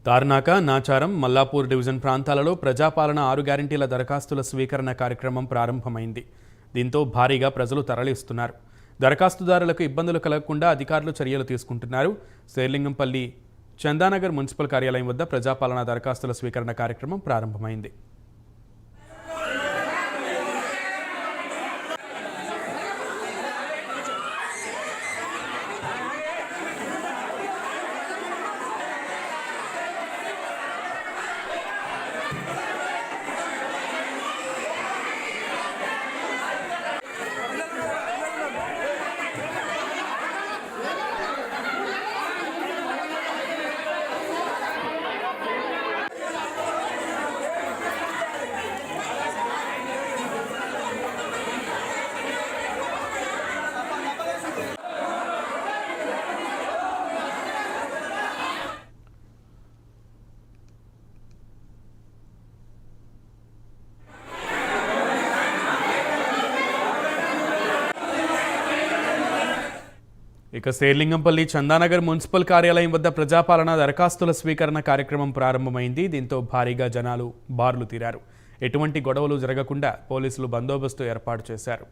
Tarnaka, Nacharam, Mallapur division ప్రాంతాలలో ప్రజాపాలన 6 గ్యారెంటీల దరఖాస్తుల స్వీకరణ కార్యక్రమం ప్రారంభమైంది. దీంతో భారీగా ప్రజలు తరలిస్తున్నారు. దరఖాస్తుదారులకు ఇబ్బందులు కలగకుండా అధికారులు చర్యలు తీసుకుంటున్నారు. శేర్లింగంపల్లి చందానగర్ మున్సిపల్ కార్యాలయం వద్ద ప్రజాపాలన దరఖాస్తుల స్వీకరణ కార్యక్రమం ప్రారంభమైంది. ఇక శేర్లింగంపల్లి చందానగర్ మున్సిపల్ కార్యాలయం వద్ద ప్రజాపాలన దరఖాస్తుల స్వీకరణ కార్యక్రమం ప్రారంభమైంది. దీంతో భారీగా జనాలు బార్లు తీరారు. ఎటువంటి గొడవలు జరగకుండా పోలీసులు బందోబస్తు ఏర్పాటు చేశారు.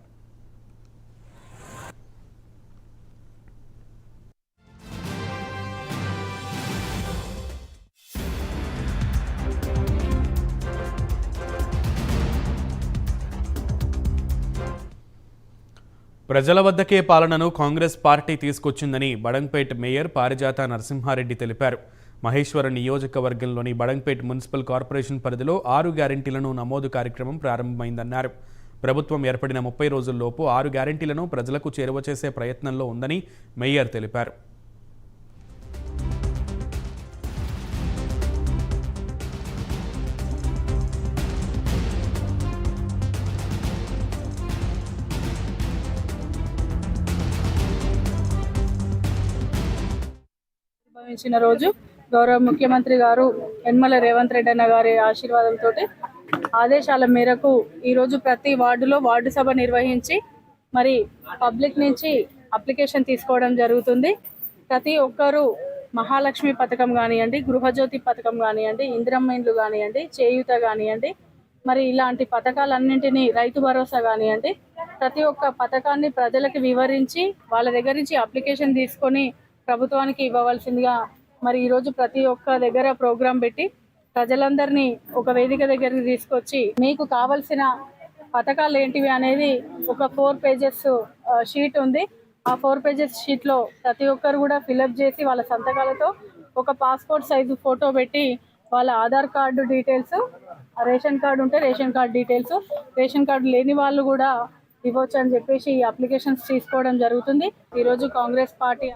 ప్రజల వద్దకే పాలనను కాంగ్రెస్ పార్టీ తీసుకొచ్చిందని బడంగ్పేట్ మేయర్ పారిజాత నరసింహారెడ్డి తెలిపారు. మహేశ్వరం నియోజకవర్గంలోని బడంగ్పేట్ మున్సిపల్ కార్పొరేషన్ పరిధిలో 6 గ్యారెంటీలను నమోదు కార్యక్రమం ప్రారంభమైందన్నారు. ప్రభుత్వం ఏర్పడిన 30 రోజుల్లోపు 6 గ్యారెంటీలను ప్రజలకు చేరువ చేసే ప్రయత్నంలో ఉందని మేయర్ తెలిపారు. రోజు గౌరవ ముఖ్యమంత్రి గారు యనమల రేవంత్ రెడ్డి అన్న గారి ఆశీర్వాదంతో ఆదేశాల మేరకు ఈరోజు ప్రతి వార్డులో వార్డు సభ నిర్వహించి మరి పబ్లిక్ నుంచి అప్లికేషన్ తీసుకోవడం జరుగుతుంది. ప్రతి ఒక్కరూ మహాలక్ష్మి పథకం కానివ్వండి, గృహజ్యోతి పథకం కానివ్వండి, ఇందిరమ్మ ఇండ్లు కానివ్వండి, చేయూత కానివ్వండి, మరి ఇలాంటి పథకాలన్నింటినీ, రైతు భరోసా కానివ్వండి, ప్రతి ఒక్క పథకాన్ని ప్రజలకు వివరించి వాళ్ళ దగ్గర నుంచి అప్లికేషన్ తీసుకొని ప్రభుత్వానికి ఇవ్వవలసిందిగా మరి ఈరోజు ప్రతి ఒక్క దగ్గర ప్రోగ్రాం పెట్టి ప్రజలందరినీ ఒక వేదిక దగ్గరికి తీసుకొచ్చి మీకు కావలసిన పథకాలు ఏంటివి అనేది ఒక 4 పేజెస్ షీట్ ఉంది. ఆ 4 పేజెస్ షీట్లో ప్రతి ఒక్కరు కూడా ఫిలప్ చేసి వాళ్ళ సంతకాలతో ఒక పాస్పోర్ట్ సైజు ఫోటో పెట్టి వాళ్ళ Aadhaar card details, ration card ఉంటే ration card details, ration card లేని వాళ్ళు కూడా ఇవ్వచ్చు అని చెప్పేసి ఈ అప్లికేషన్స్ తీసుకోవడం జరుగుతుంది. ఈరోజు కాంగ్రెస్ పార్టీ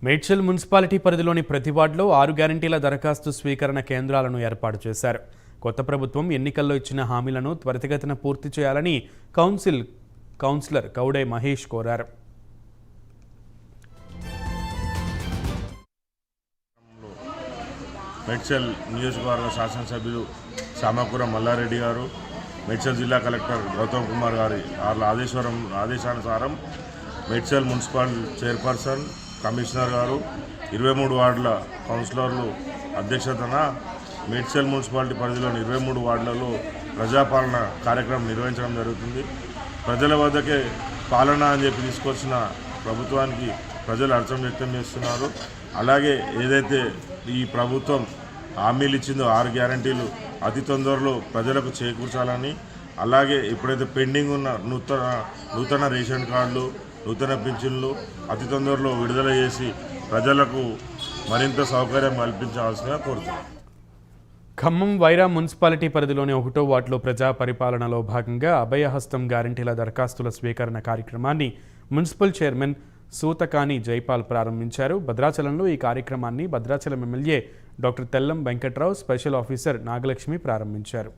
మేడ్చల్ మున్సిపాలిటీ పరిధిలోని ప్రతి వార్డులో 6 గ్యారెంటీల దరఖాస్తు స్వీకరణ కేంద్రాలను ఏర్పాటు చేశారు. కొత్త ప్రభుత్వం ఎన్నికల్లో ఇచ్చిన హామీలను త్వరితగతిన పూర్తి చేయాలని కౌన్సిలర్ కౌడే మహేష్ కోరారు. మేడ్చల్ నియోజకవర్గ శాసనసభ్యులు సామకూర మల్లారెడ్డి గారు, మేడ్చల్ జిల్లా కలెక్టర్ గౌతమ్ కుమార్ గారి ఆదేశానుసారం మేడ్చల్ మున్సిపల్ చైర్పర్సన్, కమిషనర్ గారు, 23 వార్డుల కౌన్సిలర్లు అధ్యక్షతన మేడ్చల్ మున్సిపాలిటీ పరిధిలోని 23 వార్డులలో ప్రజాపాలన కార్యక్రమం నిర్వహించడం జరుగుతుంది. ప్రజల వద్దకే పాలన అని చెప్పి తీసుకొచ్చిన ప్రభుత్వానికి ప్రజలు హర్షం వ్యక్తం చేస్తున్నారు. అలాగే ఏదైతే ఈ ప్రభుత్వం హామీలు ఇచ్చిందో 6 గ్యారెంటీలు అతి తొందరలో ప్రజలకు చేకూర్చాలని, అలాగే ఎప్పుడైతే పెండింగ్ ఉన్న నూతన రేషన్ కార్డులు, నూతన పింఛన్లు అతి తొందరలో విడుదల చేసి ప్రజలకు మరింత సౌకర్యం కల్పించాల్సిందిగా కోరుతున్నాం. ఖమ్మం వైరా మున్సిపాలిటీ పరిధిలోని 1వ వార్డులో ప్రజా పరిపాలనలో భాగంగా అభయహస్తం గ్యారెంటీల దరఖాస్తుల స్వీకరణ కార్యక్రమాన్ని మున్సిపల్ చైర్మన్ సూతకాని జైపాల్ ప్రారంభించారు. భద్రాచలంలో ఈ కార్యక్రమాన్ని Bhadrachalam MLA doctor Tellam Venkatrao, special officer Nagalakshmi ప్రారంభించారు.